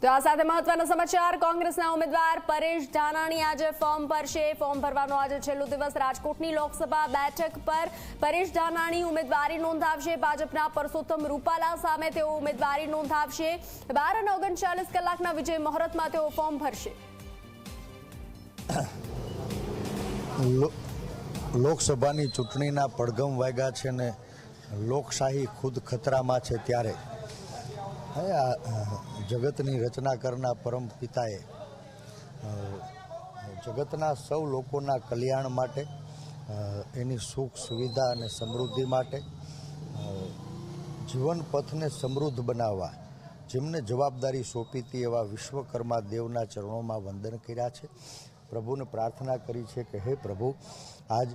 તો આ સાથે મહત્વના સમાચાર કોંગ્રેસના ઉમેદવાર પરેશ ધાનાણી આજે ફોર્મ ભરશે। ફોર્મ ભરવાનો આજે છેલ્લો દિવસ। રાજકોટની લોકસભા બેઠક પર પરેશ ધાનાણી ઉમેદવારી નોંધાવશે। ભાજપના પરસોત્તમ રૂપાલા સામે તેઓ ઉમેદવારી નોંધાવશે। 12 અને 39 કલાકના વિજય મુહૂર્તમાં તેઓ ફોર્મ ભરશે। લોકસભાની ચૂંટણીના પડઘમ વાગ્યા છે ને લોકશાહી ખુદ ખતરામાં છે ત્યારે જગતની રચના કરનાર પરમ પિતાએ જગતના સૌ લોકોના કલ્યાણ માટે, એની સુખ સુવિધા અને સમૃદ્ધિ માટે, જીવન પથને સમૃદ્ધ બનાવવા જેમને જવાબદારી સોંપી હતી એવા વિશ્વકર્મા દેવના ચરણોમાં વંદન કર્યા છે। પ્રભુને પ્રાર્થના કરી છે કે હે પ્રભુ, આજ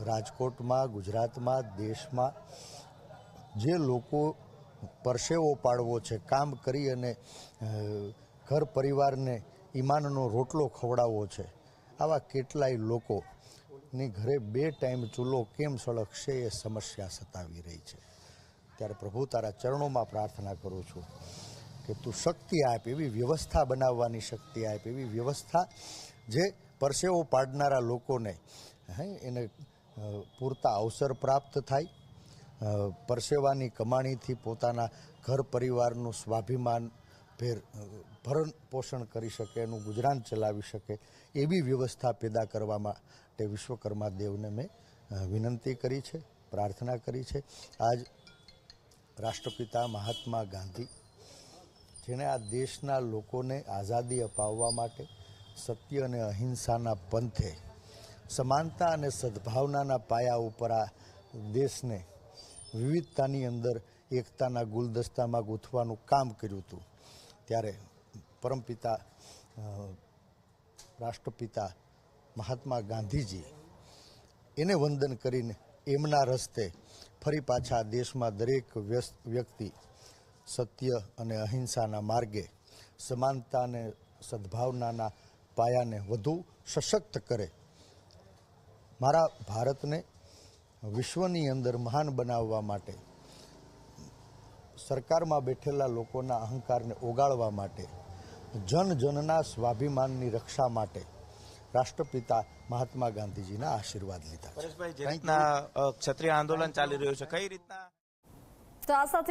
રાજકોટમાં, ગુજરાતમાં, દેશમાં જે લોકો પરસેવો પાડવો છે, કામ કરી અને ઘર પરિવારને ઈમાનનો રોટલો ખવડાવવો છે, આવા કેટલાય લોકોની ઘરે 2 ટાઈમ ચૂલો કેમ સળગશે એ સમસ્યા સતાવી રહી છે। ત્યારે પ્રભુ તારા ચરણોમાં પ્રાર્થના કરું છું કે તું શક્તિ આપ, એવી વ્યવસ્થા બનાવવાની શક્તિ આપ, એવી વ્યવસ્થા જે પરસેવો પાડનારા લોકોને એને પૂરતા અવસર પ્રાપ્ત થાય, પરસેવાની કમાણીથી પોતાના ઘર પરિવારનું સ્વાભિમાન ભરણ પોષણ કરી શકે, એનું ગુજરાન ચલાવી શકે, એવી વ્યવસ્થા પેદા કરવા માટે વિશ્વકર્મા દેવને મેં વિનંતી કરી છે, પ્રાર્થના કરી છે। આજ રાષ્ટ્રપિતા મહાત્મા ગાંધી, જેણે આ દેશના લોકોને આઝાદી અપાવવા માટે સત્ય અને અહિંસાના પંથે, સમાનતા અને સદભાવનાના પાયા ઉપર આ દેશને વિવિધતાની અંદર એકતાના ગુલદસ્તામાં ગૂંથવાનું કામ કર્યું હતું, ત્યારે પરમપિતા રાષ્ટ્રપિતા મહાત્મા ગાંધીજી એને વંદન કરીને એમના રસ્તે ફરી પાછા દેશમાં દરેક વ્યક્તિ સત્ય અને અહિંસાના માર્ગે, સમાનતા અને સદભાવનાના પાયાને વધુ સશક્ત કરે, મારા ભારતને વિશ્વની અંદર મહાન બનાવવા માટે, સરકારમાં બેઠેલા લોકોના અહંકારને ઓગાળવા માટે, જન જનના સ્વાભિમાનની રક્ષા માટે રાષ્ટ્રપિતા મહાત્મા ગાંધીજીના આશીર્વાદ લીધા છે। પરેશભાઈ, જે રીતના ક્ષત્રિય આંદોલન ચાલી રહ્યું છે, કઈ રીતના તો આ સાથે